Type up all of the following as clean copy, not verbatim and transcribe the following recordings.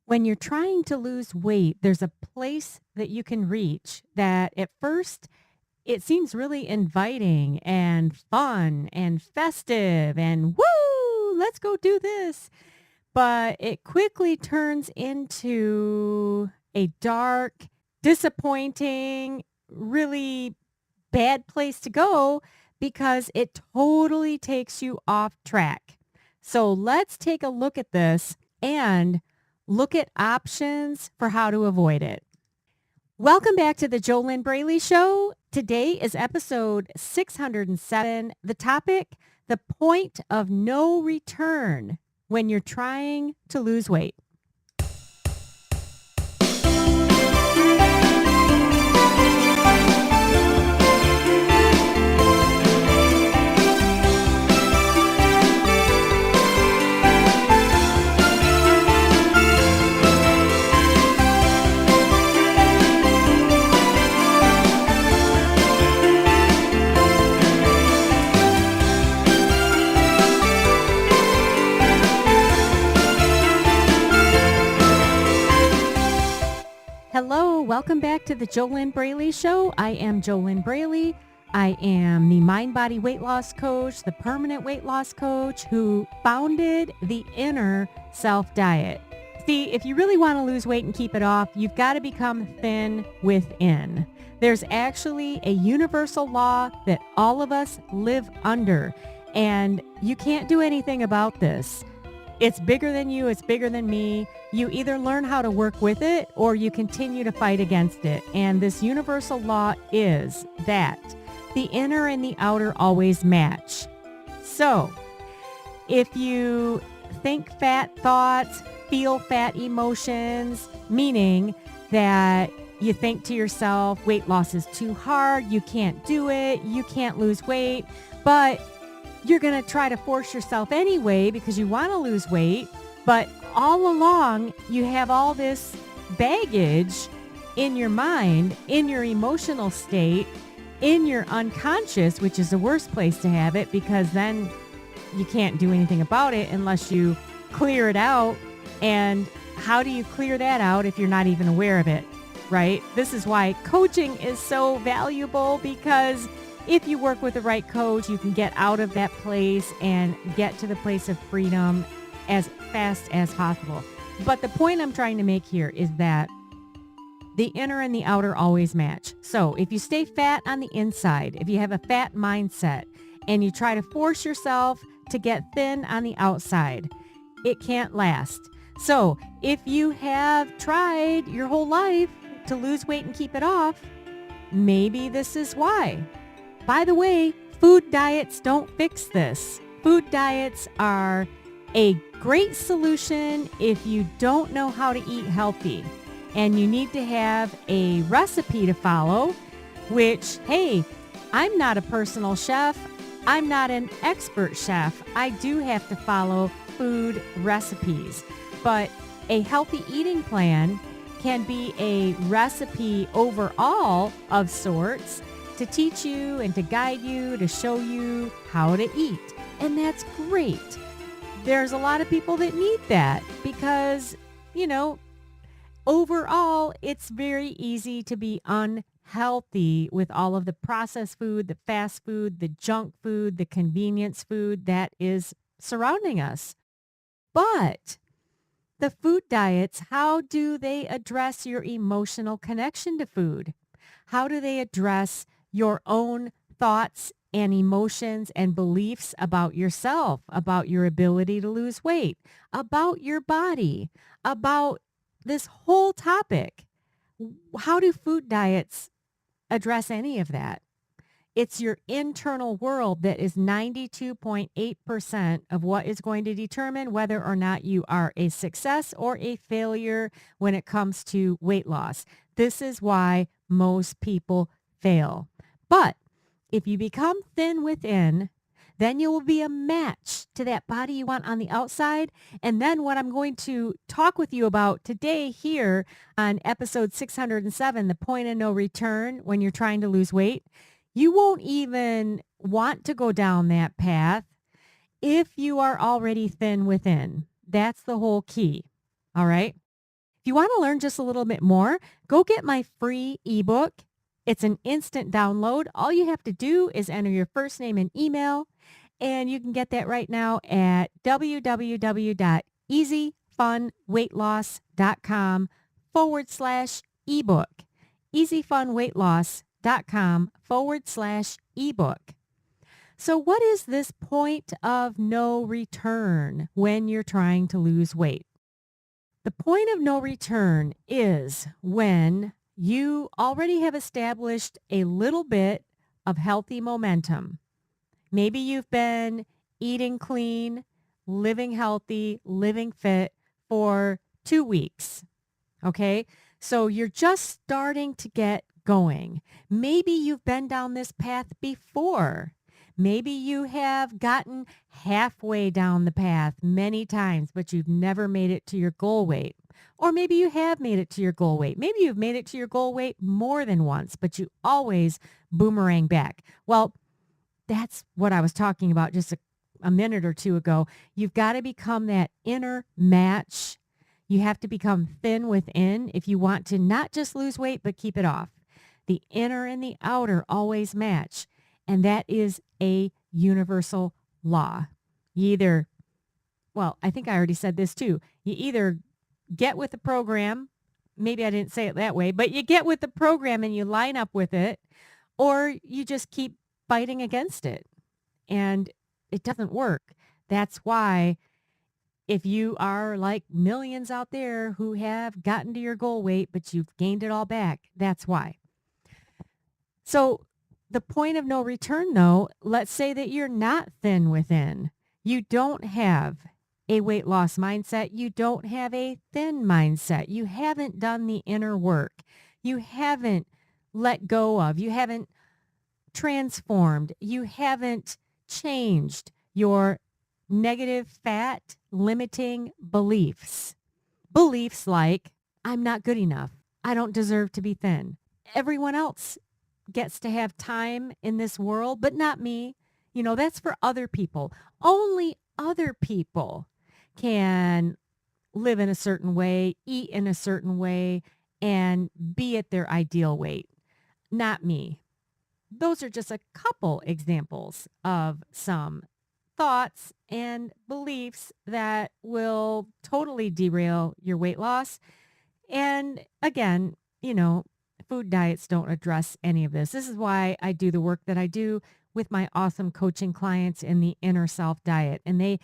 When you're trying to lose weight, there's a place that you can reach that at first it seems really inviting and fun and festive and woo, let's go do this. But it quickly turns into a dark, disappointing, really bad place to go because it totally takes you off track. So let's take a look at this and look at options for how to avoid it. Welcome back to the JoLynn Braley Show. Today is episode 607. The topic, the point of no return when you're trying to lose weight. Hello, welcome back to the JoLynn Braley Show. I am JoLynn Braley. I am the mind, body, weight loss coach, the permanent weight loss coach who founded the Inner Self Diet. See, if you really want to lose weight and keep it off, you've got to become thin within. There's actually a universal law that all of us live under, and you can't do anything about this. It's bigger than you. It's bigger than me. You either learn how to work with it or you continue to fight against it. And this universal law is that the inner and the outer always match. So if you think fat thoughts, feel fat emotions, meaning that you think to yourself, weight loss is too hard, you can't do it, you can't lose weight, but you're going to try to force yourself anyway because you want to lose weight, but all along you have all this baggage in your mind, in your emotional state, in your unconscious, which is the worst place to have it because then you can't do anything about it unless you clear it out. And how do you clear that out if you're not even aware of it, right? This is why coaching is so valuable, because if you work with the right coach, you can get out of that place and get to the place of freedom as fast as possible. But the point I'm trying to make here is that the inner and the outer always match. So if you stay fat on the inside, if you have a fat mindset and you try to force yourself to get thin on the outside, it can't last. So if you have tried your whole life to lose weight and keep it off, maybe this is why. By the way, food diets don't fix this. Food diets are a great solution if you don't know how to eat healthy and you need to have a recipe to follow, which, hey, I'm not a personal chef. I'm not an expert chef. I do have to follow food recipes, but a healthy eating plan can be a recipe overall of sorts to teach you and to guide you, to show you how to eat. And that's great. There's a lot of people that need that because, overall, it's very easy to be unhealthy with all of the processed food, the fast food, the junk food, the convenience food that is surrounding us. But the food diets, how do they address your emotional connection to food? How do they address your own thoughts and emotions and beliefs about yourself, about your ability to lose weight, about your body, about this whole topic? How do food diets address any of that? It's your internal world that is 92.8% of what is going to determine whether or not you are a success or a failure when it comes to weight loss. This is why most people fail. But if you become thin within, then you will be a match to that body you want on the outside. And then what I'm going to talk with you about today here on episode 607, the point of no return when you're trying to lose weight, you won't even want to go down that path if you are already thin within. That's the whole key. All right. If you want to learn just a little bit more, go get my free ebook. It's an instant download. All you have to do is enter your first name and email, and you can get that right now at www.easyfunweightloss.com/ebook. easyfunweightloss.com/ebook. So what is this point of no return when you're trying to lose weight? The point of no return is when you already have established a little bit of healthy momentum. Maybe you've been eating clean, living healthy, living fit for 2 weeks. Okay? So you're just starting to get going. Maybe you've been down this path before. Maybe you have gotten halfway down the path many times, but you've never made it to your goal weight. Or maybe you have made it to your goal weight. Maybe you've made it to your goal weight more than once, but you always boomerang back. Well, that's what I was talking about just a minute or two ago. You've got to become that inner match. You have to become thin within if you want to not just lose weight, but keep it off. The inner and the outer always match. And that is a universal law. I think I already said this too. You either get with the program, maybe I didn't say it that way, but you get with the program and you line up with it, or you just keep fighting against it. And it doesn't work. That's why if you are like millions out there who have gotten to your goal weight, but you've gained it all back, that's why. So the point of no return, though, let's say that you're not thin within. You don't have a weight loss mindset. You don't have a thin mindset. You haven't done the inner work. You haven't let go of. You haven't transformed. You haven't changed your negative fat limiting beliefs. Beliefs like, I'm not good enough. I don't deserve to be thin. Everyone else gets to have time in this world, but not me. That's for other people. Only other people can live in a certain way, eat in a certain way, and be at their ideal weight. Not me. Those are just a couple examples of some thoughts and beliefs that will totally derail your weight loss. And again, food diets don't address any of this. This is why I do the work that I do with my awesome coaching clients in the inner self diet. And they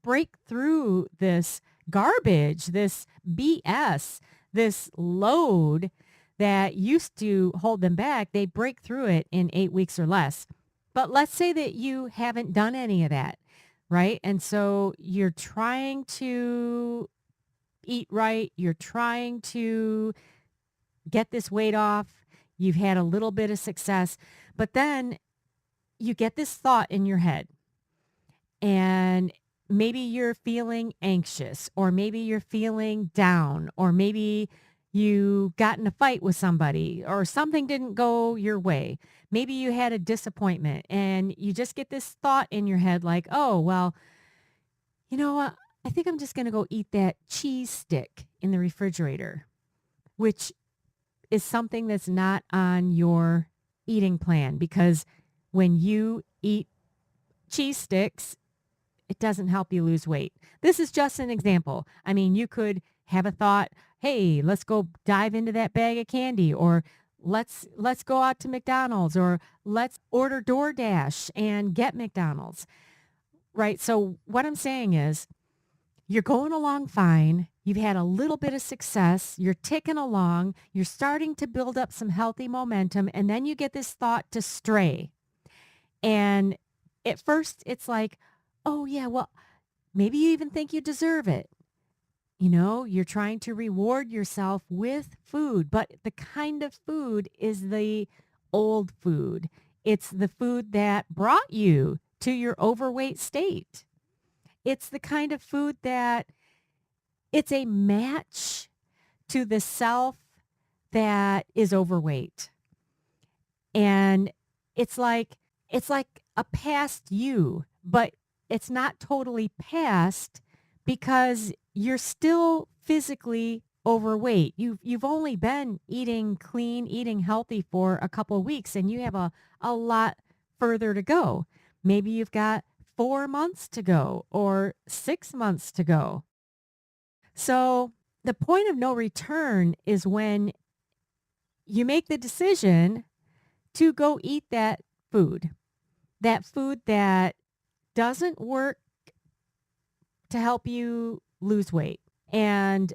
break through this garbage, this BS, this load that used to hold them back. They break through it in 8 weeks or less. But let's say that you haven't done any of that, right? And so you're trying to eat right. You're trying to get this weight off. You've had a little bit of success, but then you get this thought in your head, and maybe you're feeling anxious, or maybe you're feeling down, or maybe you got in a fight with somebody, or something didn't go your way. Maybe you had a disappointment, and you just get this thought in your head like, oh, well, you know what? I think I'm just going to go eat that cheese stick in the refrigerator, which is something that's not on your eating plan, because when you eat cheese sticks, it doesn't help you lose weight. This is just an example. I mean, you could have a thought, hey, let's go dive into that bag of candy, or let's go out to McDonald's, or let's order DoorDash and get McDonald's, right? So what I'm saying is, you're going along fine. You've had a little bit of success. You're ticking along. You're starting to build up some healthy momentum. And then you get this thought to stray. And at first it's like, oh yeah, well, maybe you even think you deserve it. You're trying to reward yourself with food, but the kind of food is the old food. It's the food that brought you to your overweight state. It's the kind of food that it's a match to the self that is overweight. And it's like a past you, but it's not totally past because you're still physically overweight. You've only been eating clean, eating healthy for a couple of weeks, and you have a lot further to go. Maybe you've got 4 months to go or 6 months to go. So the point of no return is when you make the decision to go eat that food that doesn't work to help you lose weight. And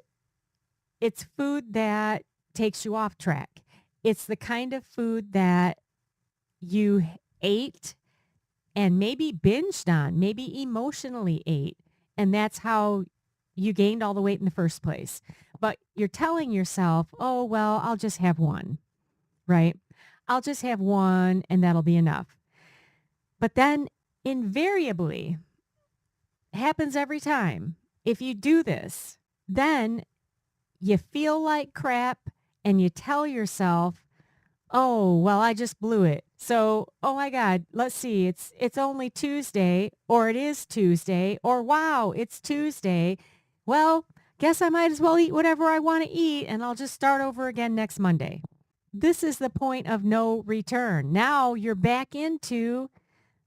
it's food that takes you off track. It's the kind of food that you ate and maybe binged on, maybe emotionally ate. And that's how you gained all the weight in the first place. But you're telling yourself, oh, well, I'll just have one, right? I'll just have one and that'll be enough. But then invariably, happens every time. If you do this, then you feel like crap and you tell yourself, oh, well, I just blew it. So, oh my God, let's see. It's only Tuesday, or it is Tuesday, or wow, it's Tuesday. Well, guess I might as well eat whatever I want to eat and I'll just start over again next Monday. This is the point of no return. Now you're back into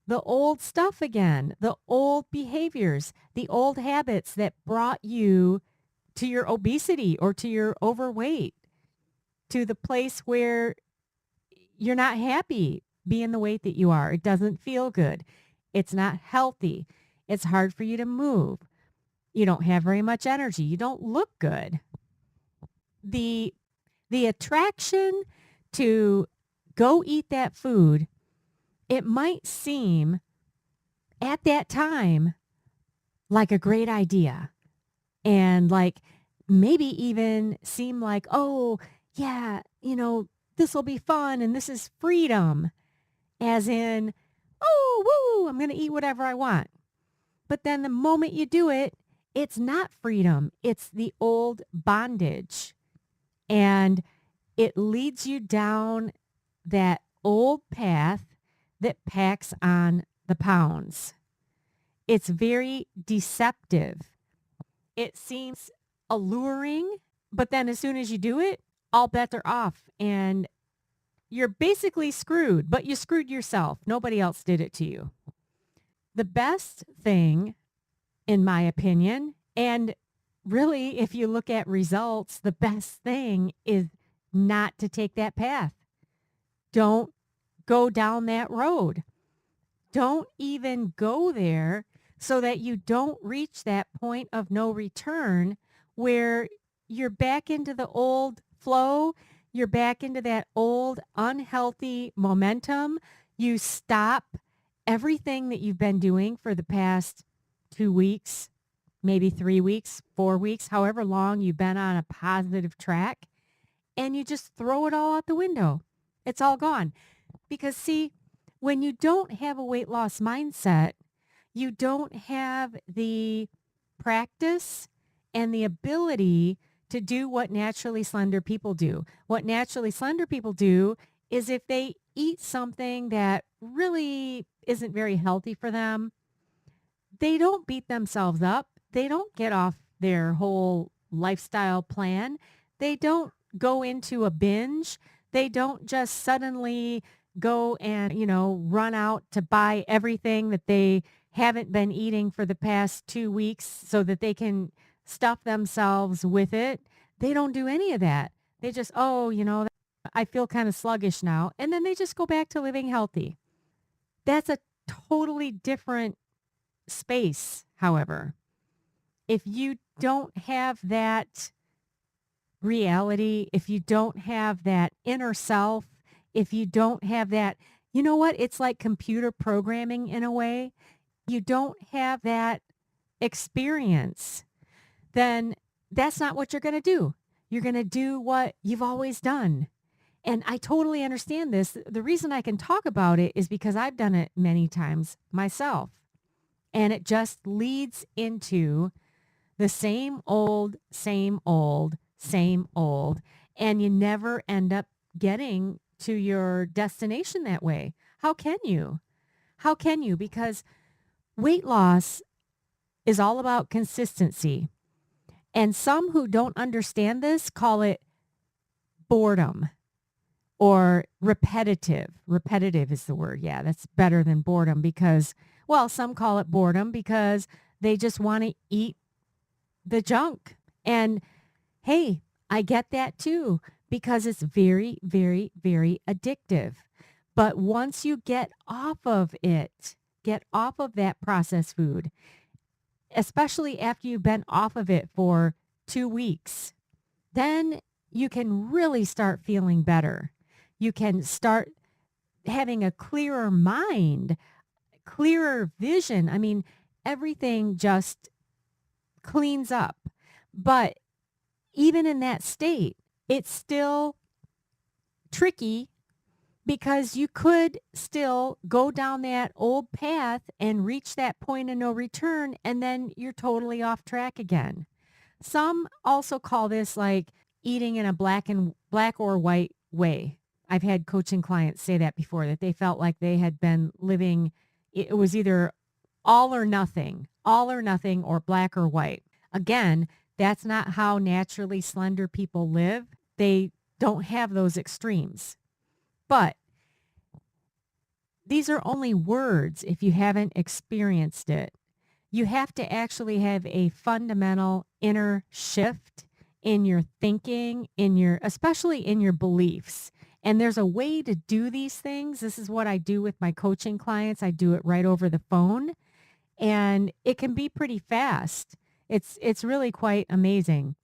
the old stuff again, the old behaviors, the old habits that brought you to your obesity or to your overweight, to the place where you're not happy being the weight that you are. It doesn't feel good. It's not healthy. It's hard for you to move. You don't have very much energy. You don't look good. The attraction to go eat that food, it might seem at that time like a great idea and like maybe even seem like, oh, yeah, this will be fun and this is freedom, as in, oh, woo, I'm going to eat whatever I want. But then the moment you do it, it's not freedom. It's the old bondage. And it leads you down that old path that packs on the pounds. It's very deceptive. It seems alluring, but then as soon as you do it, all bets are off and you're basically screwed, but you screwed yourself. Nobody else did it to you. The best thing, in my opinion, and really, if you look at results, the best thing is not to take that path. Don't go down that road. Don't even go there so that you don't reach that point of no return where you're back into the old flow. You're back into that old unhealthy momentum. You stop everything that you've been doing for the past 2 weeks, maybe 3 weeks, 4 weeks, however long you've been on a positive track, and you just throw it all out the window. It's all gone. Because see, when you don't have a weight loss mindset, you don't have the practice and the ability to do what naturally slender people do. What naturally slender people do is if they eat something that really isn't very healthy for them, they don't beat themselves up. They don't get off their whole lifestyle plan. They don't go into a binge. They don't just suddenly go and, run out to buy everything that they haven't been eating for the past 2 weeks so that they can stuff themselves with it. They don't do any of that. They just, I feel kind of sluggish now. And then they just go back to living healthy. That's a totally different space, however. If you don't have that reality, if you don't have that inner self, if you don't have that, you know what? It's like computer programming in a way. You don't have that experience, then that's not what you're going to do. You're going to do what you've always done. And I totally understand this. The reason I can talk about it is because I've done it many times myself. And it just leads into the same old, same old, same old. And you never end up getting to your destination that way. How can you? How can you? Because weight loss is all about consistency. And some who don't understand this call it boredom or repetitive. Repetitive is the word. Yeah, that's better than boredom because, well, some call it boredom because they just want to eat the junk. And hey, I get that too because it's very, very, very addictive. But once you get off of it, get off of that processed food, especially after you've been off of it for 2 weeks, then you can really start feeling better. You can start having a clearer mind, clearer vision. I mean, everything just cleans up. But even in that state, it's still tricky because you could still go down that old path and reach that point of no return, and then you're totally off track again. Some also call this like eating in a black or white way. I've had coaching clients say that before, that they felt like they had been living, it was either all or nothing or black or white. Again, that's not how naturally slender people live. They don't have those extremes. But these are only words if you haven't experienced it. You have to actually have a fundamental inner shift in your thinking, especially in your beliefs. And there's a way to do these things. This is what I do with my coaching clients. I do it right over the phone, and it can be pretty fast. It's really quite amazing.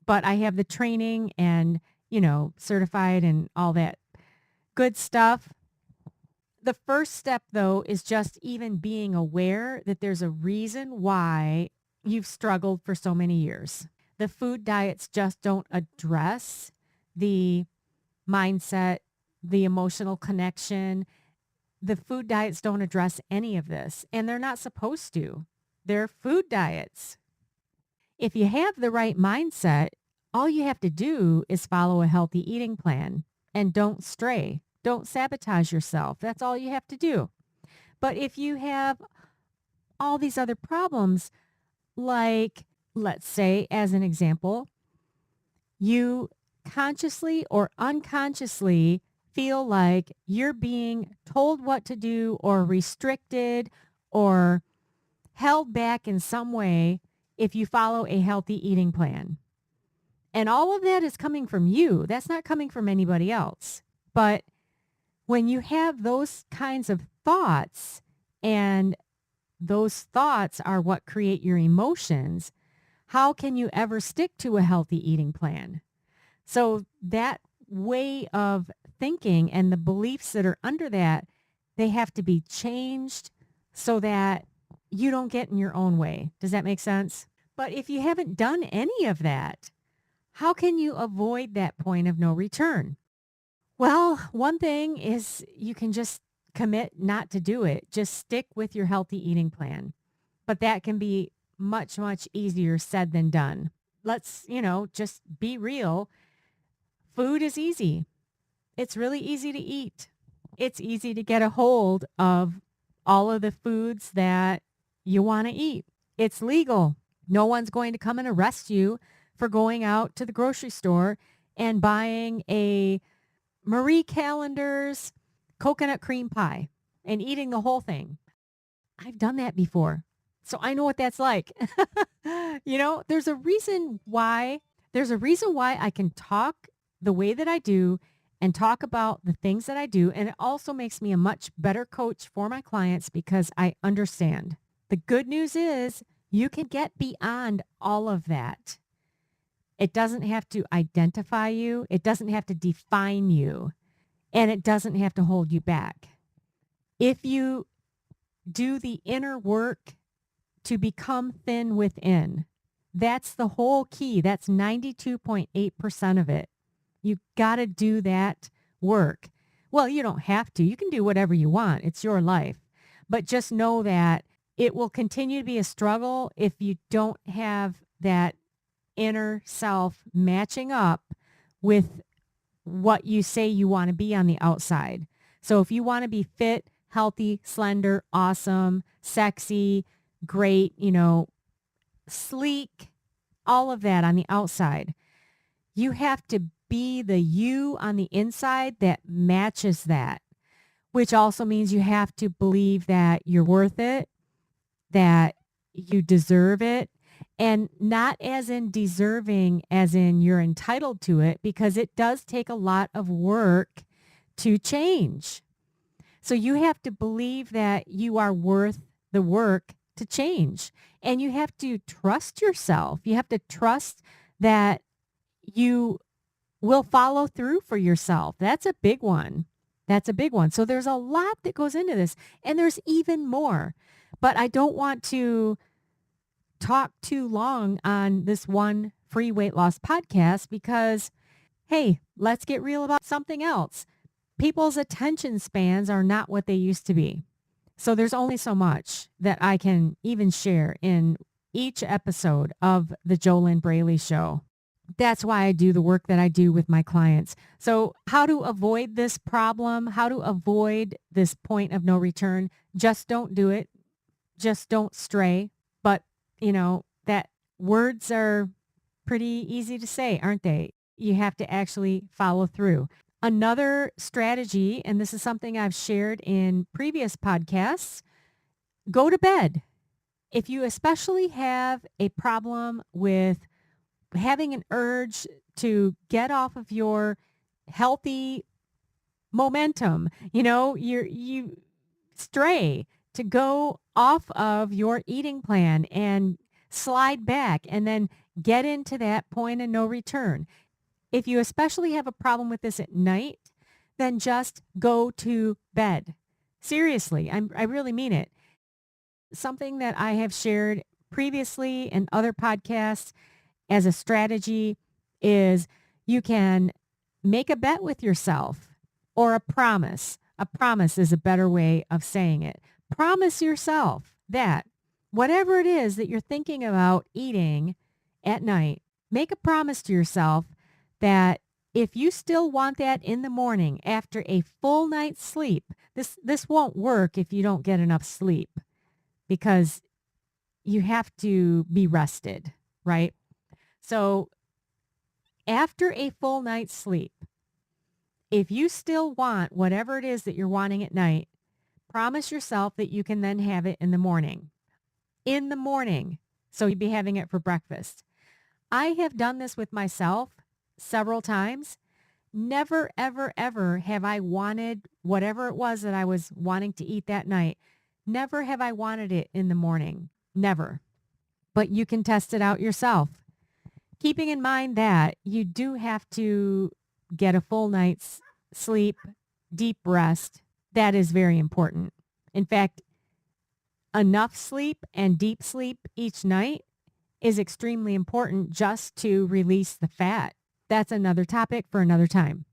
But I have the training and, certified and all that good stuff. The first step, though, is just even being aware that there's a reason why you've struggled for so many years. The food diets just don't address the mindset, the emotional connection. The food diets don't address any of this, and they're not supposed to. They're food diets. If you have the right mindset, all you have to do is follow a healthy eating plan and don't stray. Don't sabotage yourself. That's all you have to do. But if you have all these other problems, like, let's say, as an example, you consciously or unconsciously feel like you're being told what to do or restricted or held back in some way if you follow a healthy eating plan. And all of that is coming from you. That's not coming from anybody else. But when you have those kinds of thoughts, and those thoughts are what create your emotions, how can you ever stick to a healthy eating plan? So that way of thinking and the beliefs that are under that, they have to be changed so that you don't get in your own way. Does that make sense? But if you haven't done any of that, how can you avoid that point of no return? Well, one thing is you can just commit not to do it. Just stick with your healthy eating plan. But that can be much, much easier said than done. Let's, just be real. Food is easy. It's really easy to eat. It's easy to get a hold of all of the foods that you want to eat. It's legal. No one's going to come and arrest you for going out to the grocery store and buying a Marie Callender's coconut cream pie and eating the whole thing. I've done that before, so I know what that's like. There's a reason why I can talk the way that I do and talk about the things that I do. And it also makes me a much better coach for my clients because I understand. The good news is you can get beyond all of that. It doesn't have to identify you. It doesn't have to define you. And it doesn't have to hold you back. If you do the inner work to become thin within, that's the whole key. That's 92.8% of it. You got to do that work. Well, you don't have to. You can do whatever you want. It's your life. But just know that it will continue to be a struggle if you don't have that inner self matching up with what you say you want to be on the outside. So if you want to be fit, healthy, slender, awesome, sexy, great, sleek, all of that on the outside. You have to be the you on the inside that matches that, which also means you have to believe that you're worth it, that you deserve it, and not as in deserving as in you're entitled to it, because it does take a lot of work to change. So you have to believe that you are worth the work to change. And you have to trust yourself. You have to trust that you will follow through for yourself. That's a big one. That's a big one. So there's a lot that goes into this, and there's even more. But I don't want to talk too long on this one free weight loss podcast because, hey, let's get real about something else. People's attention spans are not what they used to be. So there's only so much that I can even share in each episode of the JoLynn Braley Show. That's why I do the work that I do with my clients. So how to avoid this problem, how to avoid this point of no return, just don't do it. Just don't stray. But, that words are pretty easy to say, aren't they? You have to actually follow through. Another strategy, and this is something I've shared in previous podcasts, go to bed. If you especially have a problem with having an urge to get off of your healthy momentum, you stray, to go off of your eating plan and slide back and then get into that point of no return. If you especially have a problem with this at night, then just go to bed. Seriously, I really mean it. Something that I have shared previously in other podcasts as a strategy is you can make a bet with yourself or a promise. A promise is a better way of saying it. Promise yourself that whatever it is that you're thinking about eating at night, make a promise to yourself that if you still want that in the morning after a full night's sleep, this won't work if you don't get enough sleep because you have to be rested, right? So after a full night's sleep, if you still want whatever it is that you're wanting at night, promise yourself that you can then have it in the morning. In the morning. So you'd be having it for breakfast. I have done this with myself several times. Never, ever, ever have I wanted whatever it was that I was wanting to eat that night. Never have I wanted it in the morning. Never. But you can test it out yourself. Keeping in mind that you do have to get a full night's sleep, deep rest. That is very important. In fact, enough sleep and deep sleep each night is extremely important just to release the fat. That's another topic for another time.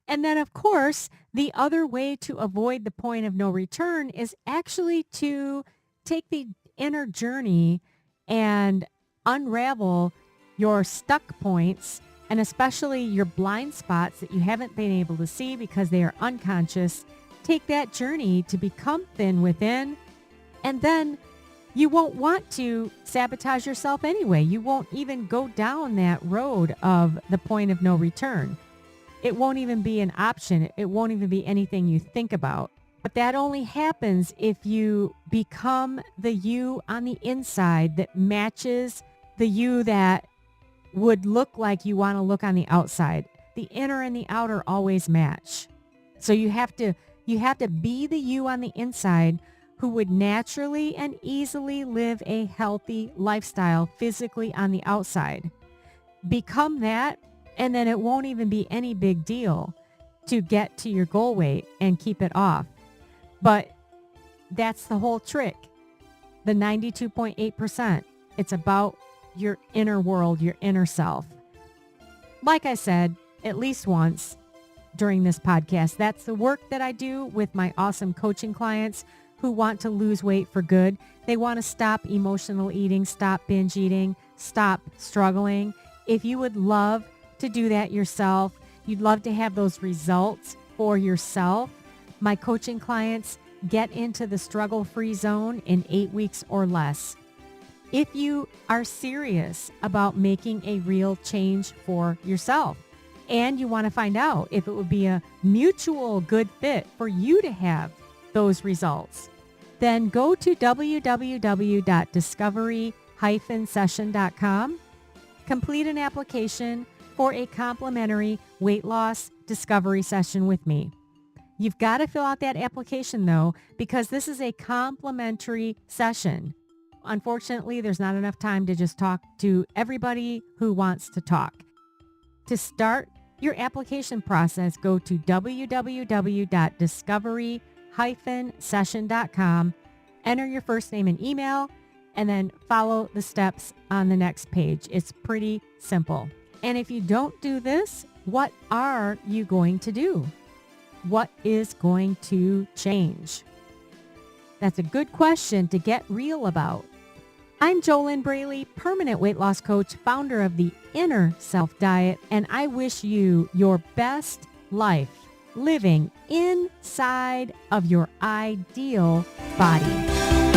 And then, of course, the other way to avoid the point of no return is actually to take the inner journey and unravel your stuck points and especially your blind spots that you haven't been able to see because they are unconscious. Take that journey to become thin within, and then you won't want to sabotage yourself anyway. You won't even go down that road of the point of no return. It won't even be an option. It won't even be anything you think about. But that only happens if you become the you on the inside that matches the you that would look like you want to look on the outside. The inner and the outer always match. So you have to be the you on the inside who would naturally and easily live a healthy lifestyle physically on the outside. Become that, and then it won't even be any big deal to get to your goal weight and keep it off. But that's the whole trick. The 92.8%. It's about your inner world, your inner self. Like I said, at least once during this podcast, that's the work that I do with my awesome coaching clients who want to lose weight for good. They want to stop emotional eating, stop binge eating, stop struggling. If you would love to do that yourself, you'd love to have those results for yourself, my coaching clients get into the struggle-free zone in 8 weeks or less. if you are serious about making a real change for yourself and you want to find out if it would be a mutual good fit for you to have those results, then go to www.discovery-session.com, complete an application for a complimentary weight loss discovery session with me. You've got to fill out that application though, because this is a complimentary session. Unfortunately, there's not enough time to just talk to everybody who wants to talk. To start your application process, go to www.discovery-session.com, enter your first name and email, and then follow the steps on the next page. It's pretty simple. And if you don't do this, what are you going to do? What is going to change? That's a good question to get real about. I'm JoLynn Braley, permanent weight loss coach, founder of the Inner Self Diet, and I wish you your best life living inside of your ideal body.